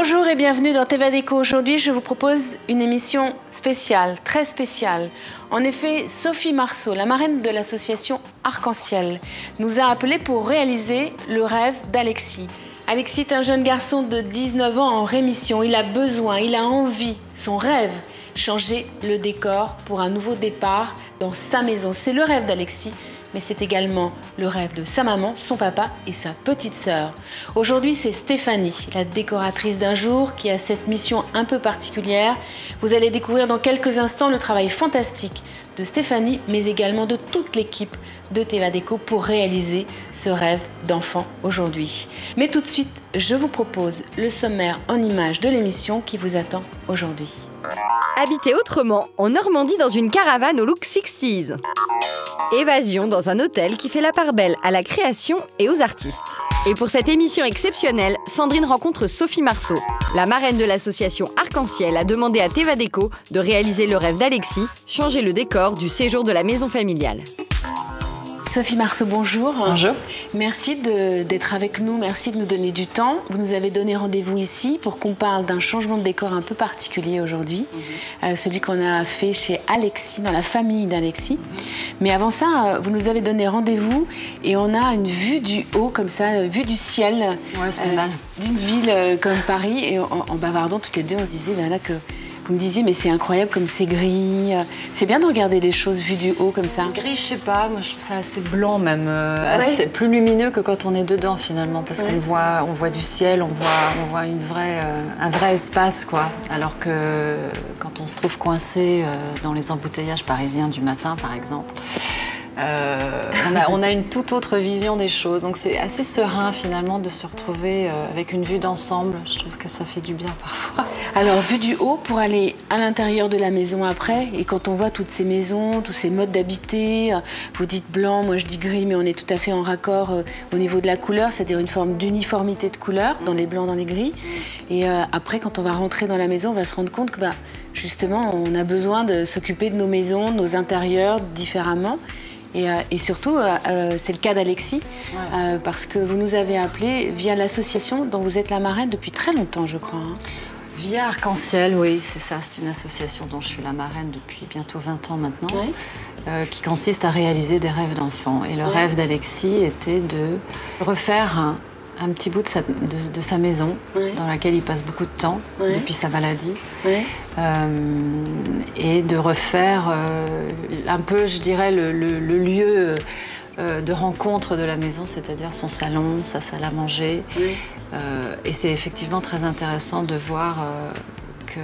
Bonjour et bienvenue dans TV Déco. Aujourd'hui, je vous propose une émission spéciale, très spéciale. En effet, Sophie Marceau, la marraine de l'association Arc-en-Ciel, nous a appelés pour réaliser le rêve d'Alexis. Alexis est un jeune garçon de 19 ans en rémission. Il a besoin, il a envie, son rêve, changer le décor pour un nouveau départ dans sa maison. C'est le rêve d'Alexis, mais c'est également le rêve de sa maman, son papa et sa petite sœur. Aujourd'hui, c'est Stéphanie, la décoratrice d'un jour, qui a cette mission un peu particulière. Vous allez découvrir dans quelques instants le travail fantastique de Stéphanie, mais également de toute l'équipe de TV Déco pour réaliser ce rêve d'enfant aujourd'hui. Mais tout de suite, je vous propose le sommaire en images de l'émission qui vous attend aujourd'hui. Habiter autrement en Normandie dans une caravane au look 60s. Évasion dans un hôtel qui fait la part belle à la création et aux artistes. Et pour cette émission exceptionnelle, Sandrine rencontre Sophie Marceau. La marraine de l'association Arc-en-Ciel a demandé à TV Déco de réaliser le rêve d'Alexis, changer le décor du séjour de la maison familiale. Sophie Marceau, bonjour. Bonjour. Merci d'être avec nous, merci de nous donner du temps. Vous nous avez donné rendez-vous ici pour qu'on parle d'un changement de décor un peu particulier aujourd'hui. Celui qu'on a fait chez Alexis, dans la famille d'Alexis. Mais avant ça, vous nous avez donné rendez-vous et on a une vue du haut, comme ça, vue du ciel. Ouais, c'est pas mal. D'une ville comme Paris. Et en bavardant toutes les deux, on se disait, ben là, que vous me disiez, mais c'est incroyable comme c'est gris. C'est bien de regarder des choses vues du haut comme ça. Gris, je sais pas, moi je trouve ça assez blanc même, assez plus lumineux que quand on est dedans finalement, parce qu'on voit du ciel, on voit un vrai espace quoi. Alors que quand on se trouve coincé dans les embouteillages parisiens du matin par exemple, on a une toute autre vision des choses. Donc c'est assez serein finalement de se retrouver avec une vue d'ensemble. Je trouve que ça fait du bien parfois. Alors vue du haut pour aller à l'intérieur de la maison après. Et quand on voit toutes ces maisons, tous ces modes d'habiter, vous dites blanc, moi je dis gris, mais on est tout à fait en raccord au niveau de la couleur, c'est-à-dire une forme d'uniformité de couleur dans les blancs, dans les gris. Et après quand on va rentrer dans la maison, on va se rendre compte que justement on a besoin de s'occuper de nos maisons, de nos intérieurs différemment. Et surtout, c'est le cas d'Alexis, parce que vous nous avez appelés via l'association dont vous êtes la marraine depuis très longtemps, je crois. Via Arc-en-Ciel, oui, c'est ça. C'est une association dont je suis la marraine depuis bientôt 20 ans maintenant, qui consiste à réaliser des rêves d'enfants. Et le rêve d'Alexis était de refaire un petit bout de sa maison, dans laquelle il passe beaucoup de temps depuis sa maladie. Et de refaire un peu, je dirais, le lieu de rencontre de la maison, c'est-à-dire son salon, sa salle à manger. Et c'est effectivement très intéressant de voir que,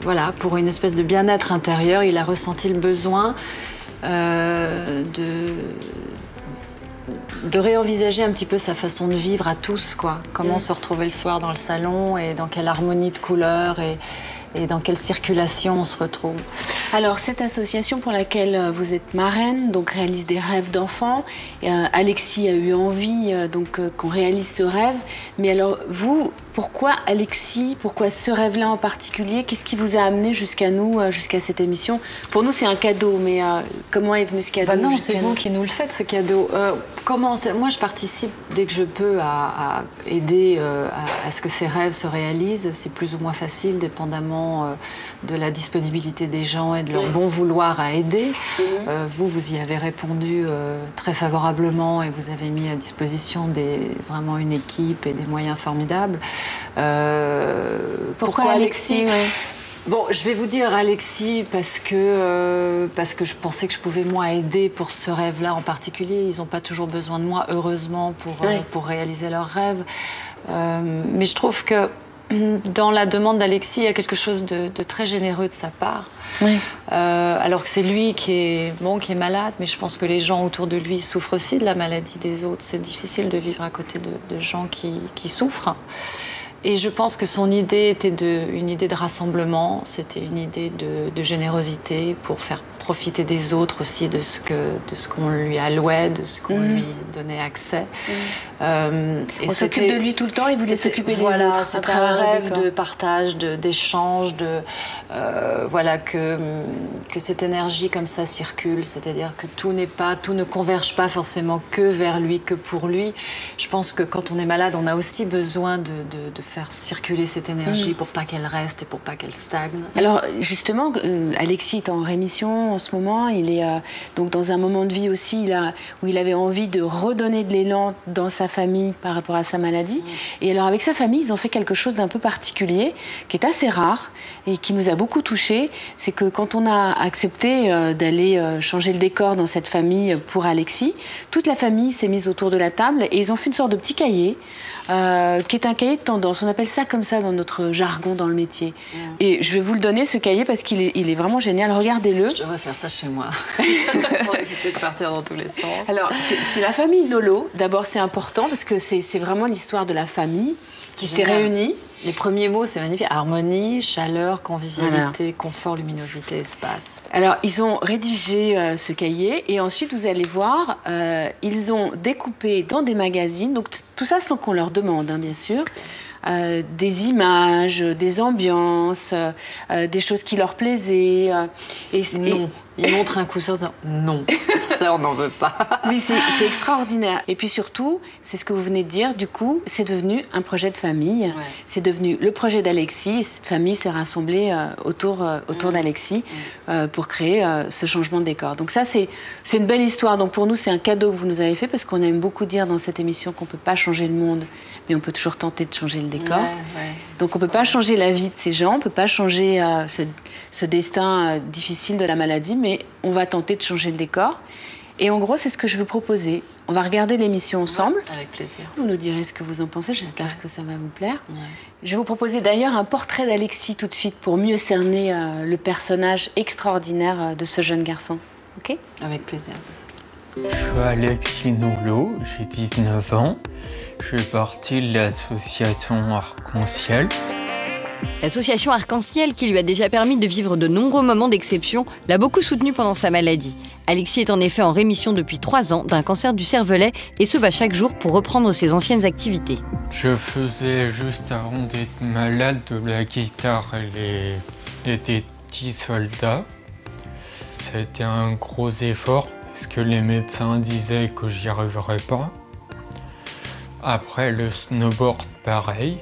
voilà, pour une espèce de bien-être intérieur, il a ressenti le besoin de réenvisager un petit peu sa façon de vivre à tous, quoi. Comment se retrouver le soir dans le salon et dans quelle harmonie de couleurs et dans quelle circulation on se retrouve. Alors, cette association pour laquelle vous êtes marraine, donc réalise des rêves d'enfants. Alexis a eu envie qu'on réalise ce rêve. Mais alors, vous, pourquoi Alexis? Pourquoi ce rêve-là en particulier? Qu'est-ce qui vous a amené jusqu'à nous, jusqu'à cette émission? Pour nous, c'est un cadeau, mais comment est venu ce cadeau? Non, c'est vous qui nous le faites, ce cadeau. Moi, je participe dès que je peux à aider à ce que ces rêves se réalisent. C'est plus ou moins facile, dépendamment de la disponibilité des gens et de leur bon vouloir à aider. Vous y avez répondu très favorablement et vous avez mis à disposition vraiment une équipe et des moyens formidables. Pourquoi Alexis? Bon, je vais vous dire Alexis parce que je pensais que je pouvais moi aider pour ce rêve-là en particulier. Ils n'ont pas toujours besoin de moi, heureusement, pour réaliser leurs rêves. Mais je trouve que dans la demande d'Alexis, il y a quelque chose de très généreux de sa part. Alors que c'est lui qui est malade, mais je pense que les gens autour de lui souffrent aussi de la maladie des autres. C'est difficile de vivre à côté de gens qui souffrent. Et je pense que son idée était une idée de rassemblement, c'était une idée de générosité pour faire profiter des autres aussi, de ce qu'on lui allouait, de ce qu'on lui donnait accès. On s'occupe de lui tout le temps et vous voulez s'occuper des autres. C'était un rêve de partage, d'échange, voilà, que cette énergie comme ça circule, c'est-à-dire que tout ne converge pas forcément que vers lui, que pour lui. Je pense que quand on est malade, on a aussi besoin de faire circuler cette énergie pour pas qu'elle reste et pour pas qu'elle stagne. Alors justement, Alexis est en rémission en ce moment. Il est donc dans un moment de vie aussi où il avait envie de redonner de l'élan dans sa famille par rapport à sa maladie. Et alors avec sa famille, ils ont fait quelque chose d'un peu particulier, qui est assez rare et qui nous a beaucoup touchés. C'est que quand on a accepté d'aller changer le décor dans cette famille pour Alexis, toute la famille s'est mise autour de la table et ils ont fait une sorte de petit cahier qui est un cahier de tendance. On appelle ça comme ça dans notre jargon dans le métier. Et je vais vous le donner, ce cahier, parce qu'il est vraiment génial. Regardez-le. Je devrais faire ça chez moi pour éviter de partir dans tous les sens. Alors, c'est la famille Nolo. D'abord, c'est important parce que c'est vraiment l'histoire de la famille qui s'est réunie. Les premiers mots, c'est magnifique. Harmonie, chaleur, convivialité, confort, luminosité, espace. Alors, ils ont rédigé ce cahier et ensuite, vous allez voir, ils ont découpé dans des magazines, donc tout ça sans qu'on leur demande, hein, bien sûr, des images, des ambiances, des choses qui leur plaisaient. Ils montrent un coussin en disant non, ça on n'en veut pas. Oui, c'est extraordinaire. Et puis surtout, c'est ce que vous venez de dire, du coup, c'est devenu un projet de famille. Ouais. C'est devenu le projet d'Alexis. Cette famille s'est rassemblée autour d'Alexis pour créer ce changement de décor. Donc ça, c'est une belle histoire. Donc pour nous, c'est un cadeau que vous nous avez fait parce qu'on aime beaucoup dire dans cette émission qu'on ne peut pas changer le monde, mais on peut toujours tenter de changer le décor. Donc on ne peut pas changer la vie de ces gens, on ne peut pas changer ce destin difficile de la maladie, mais on va tenter de changer le décor. Et en gros, c'est ce que je veux proposer. On va regarder l'émission ensemble. Avec plaisir. Vous nous direz ce que vous en pensez. J'espère que ça va vous plaire. Ouais. Je vais vous proposer d'ailleurs un portrait d'Alexis tout de suite pour mieux cerner le personnage extraordinaire de ce jeune garçon. OK ? Avec plaisir. Je suis Alexis Nolo, j'ai 19 ans. Je fais partie de l'association Arc-en-Ciel. L'association Arc-en-Ciel, qui lui a déjà permis de vivre de nombreux moments d'exception, l'a beaucoup soutenu pendant sa maladie. Alexis est en effet en rémission depuis 3 ans d'un cancer du cervelet et se bat chaque jour pour reprendre ses anciennes activités. Je faisais juste avant d'être malade de la guitare et des petits soldats. Ça a été un gros effort parce que les médecins disaient que j'y arriverais pas. Après le snowboard, pareil.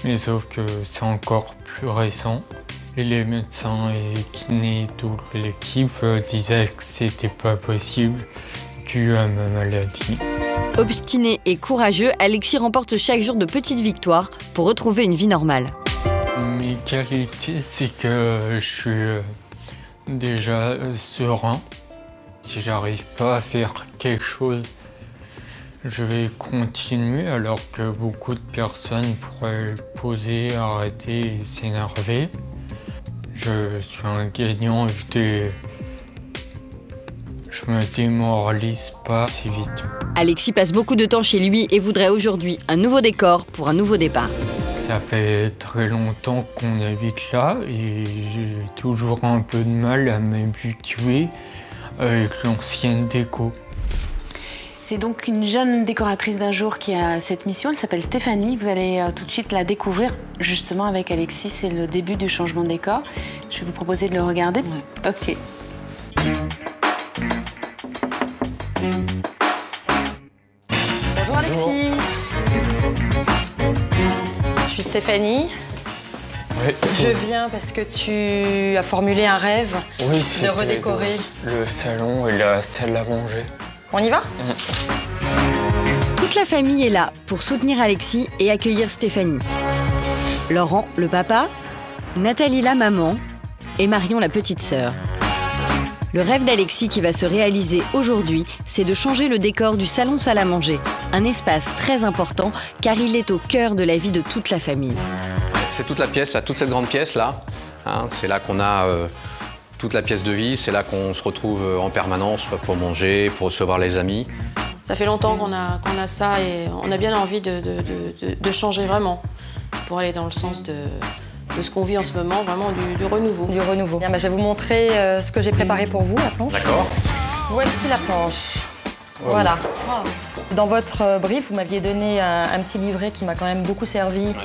Mais sauf que c'est encore plus récent. Et les médecins et kinés, toute l'équipe disaient que c'était pas possible dû à ma maladie. Obstiné et courageux, Alexis remporte chaque jour de petites victoires pour retrouver une vie normale. Mes qualités, c'est que je suis déjà serein. Si j'arrive pas à faire quelque chose, je vais continuer alors que beaucoup de personnes pourraient poser, arrêter et s'énerver. Je suis un gagnant, je me démoralise pas si vite. Alexis passe beaucoup de temps chez lui et voudrait aujourd'hui un nouveau décor pour un nouveau départ. Ça fait très longtemps qu'on habite là et j'ai toujours un peu de mal à m'habituer avec l'ancienne déco. C'est donc une jeune décoratrice d'un jour qui a cette mission, elle s'appelle Stéphanie. Vous allez tout de suite la découvrir justement avec Alexis, c'est le début du changement de décor. Je vais vous proposer de le regarder. Ouais. OK. Bonjour Alexis. Je suis Stéphanie. Oui. Je viens parce que tu as formulé un rêve de redécorer le salon et la salle à manger. On y va ? Toute la famille est là pour soutenir Alexis et accueillir Stéphanie. Laurent, le papa, Nathalie, la maman, et Marion, la petite sœur. Le rêve d'Alexis qui va se réaliser aujourd'hui, c'est de changer le décor du salon salle à manger. Un espace très important car il est au cœur de la vie de toute la famille. C'est toute la pièce, là, toute cette grande pièce là. Hein, c'est là qu'on a toute la pièce de vie, c'est là qu'on se retrouve en permanence pour manger, pour recevoir les amis. Ça fait longtemps qu'on a ça et on a bien envie de changer vraiment pour aller dans le sens de ce qu'on vit en ce moment, vraiment du renouveau. Du renouveau. Bien, je vais vous montrer ce que j'ai préparé pour vous, la planche. D'accord. Voici la planche. Voilà. Dans votre brief, vous m'aviez donné un petit livret qui m'a quand même beaucoup servi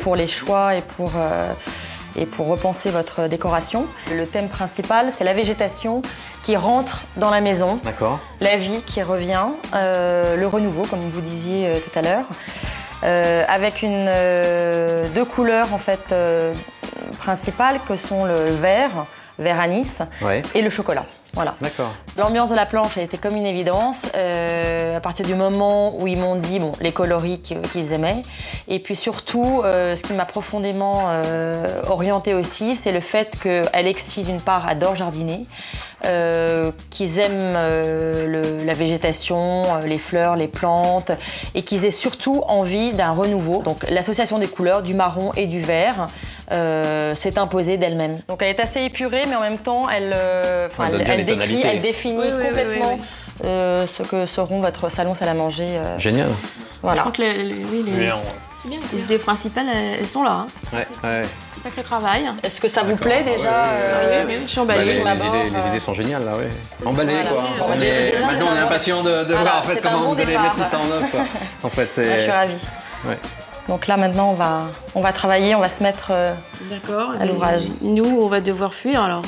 pour les choix et pour repenser votre décoration. Le thème principal, c'est la végétation qui rentre dans la maison. D'accord. La vie qui revient, le renouveau, comme vous disiez tout à l'heure, avec deux couleurs en fait principales que sont le vert anis et le chocolat. Voilà. D'accord. L'ambiance de la planche a été comme une évidence à partir du moment où ils m'ont dit les coloris qu'ils aimaient. Et puis surtout, ce qui m'a profondément orientée aussi, c'est le fait que Alexis, d'une part, adore jardiner, qu'ils aiment la végétation, les fleurs, les plantes, et qu'ils aient surtout envie d'un renouveau. Donc l'association des couleurs, du marron et du vert, s'est imposée d'elle-même. Donc elle est assez épurée, mais en même temps, elle définit complètement ce que seront votre salon salle à manger. Génial. Voilà. Je crois que c'est bien. Les idées principales, elles sont là. Hein. Sacré travail. Est-ce que ça vous plaît déjà Oui, je suis emballée. Les idées sont géniales, là, oui. Emballées, voilà, quoi. Maintenant, on est impatient de voir en fait, comment vous allez mettre tout ça en œuvre. En fait, je suis ravie. Ouais. Donc là, maintenant, on va travailler, on va se mettre à l'ouvrage. Nous, on va devoir fuir, alors.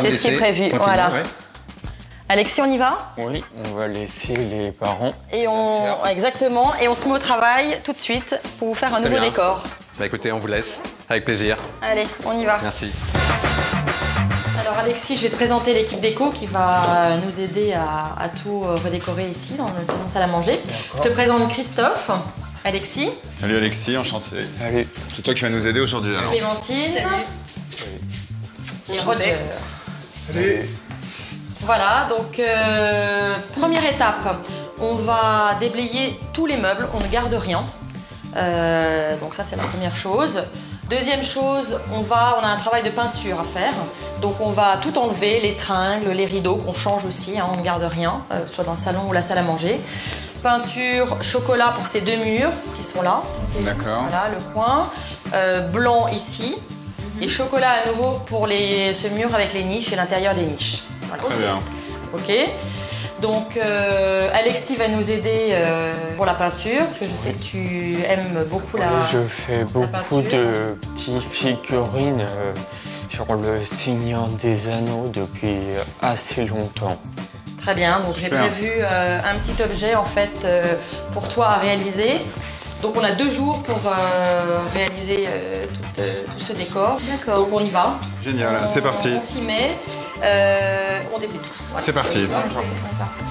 C'est ce qui est prévu, voilà. Ouais. Alexis, on y va? Oui, on va laisser les parents. Exactement, et on se met au travail tout de suite pour vous faire un nouveau décor. Bah écoutez, on vous laisse, avec plaisir. Allez, on y va. Merci. Alors Alexis, je vais te présenter l'équipe déco qui va nous aider à tout redécorer ici dans le salon salle à manger. Je te présente Christophe, Alexis. Salut Alexis, enchanté. Salut. C'est toi qui vas nous aider aujourd'hui alors. Clémentine. Salut. Et Roger. Salut. Voilà, donc première étape, on va déblayer tous les meubles, on ne garde rien. Donc ça c'est la première chose. Deuxième chose, on a un travail de peinture à faire. Donc on va tout enlever, les tringles, les rideaux qu'on change aussi, hein, on ne garde rien, soit dans le salon ou la salle à manger. Peinture chocolat pour ces deux murs qui sont là. D'accord. Voilà le coin. Blanc ici. Et chocolat à nouveau pour ce mur avec les niches et l'intérieur des niches. Voilà. Très bien. Ok. Donc Alexis va nous aider pour la peinture, parce que je sais que tu aimes beaucoup la Je fais beaucoup de petites figurines sur le Seigneur des Anneaux depuis assez longtemps. Très bien, donc j'ai prévu un petit objet en fait pour toi à réaliser. Donc on a 2 jours pour réaliser tout ce décor. D'accord. Donc on y va. Génial, c'est parti. On s'y met, on débute. Voilà. C'est parti. On est parti.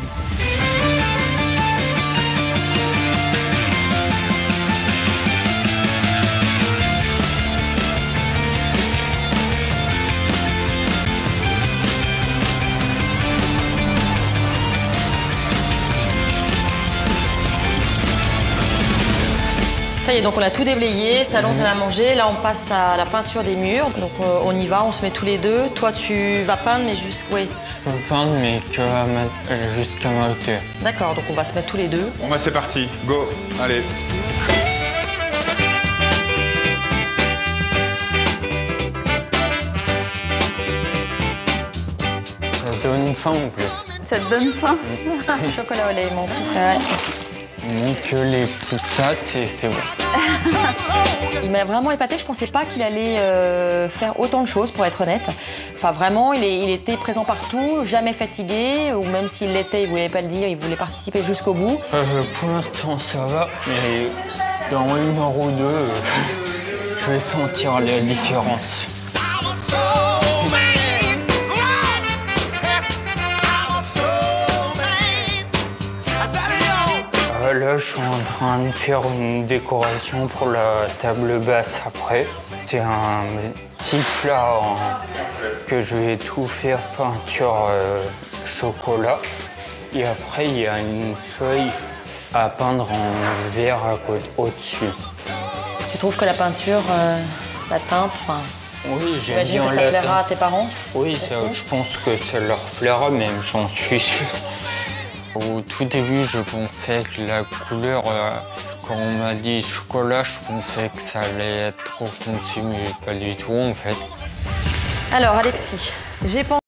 Ça y est, donc on a tout déblayé, salon, salle à manger. Là, on passe à la peinture des murs. Donc on y va, on se met tous les deux. Toi, tu vas peindre, mais oui. Je peux peindre, mais jusqu'à ma hauteur. D'accord, donc on va se mettre tous les deux. Bon bah c'est parti, go, allez. Ça donne faim en plus. Ça te donne faim? Chocolat au lait, mon ouais. Donc les petites tasses, c'est bon. Il m'a vraiment épaté, je pensais pas qu'il allait faire autant de choses, pour être honnête. Enfin vraiment, il était présent partout, jamais fatigué, ou même s'il l'était, il voulait pas le dire, il voulait participer jusqu'au bout. Pour l'instant ça va, mais dans 1 heure ou 2, je vais sentir la différence. Là, je suis en train de faire une décoration pour la table basse après. C'est un petit plat que je vais tout faire peinture chocolat. Et après, il y a une feuille à peindre en vert au-dessus. Tu trouves que la peinture, la teinte, enfin... Oui, j'aime bien que ça plaira à tes parents? Oui, ça, je pense que ça leur plaira même, j'en suis sûr. Au tout début, je pensais que la couleur Quand on m'a dit chocolat, je pensais que ça allait être trop foncé, mais pas du tout en fait. Alors Alexis, j'ai pensé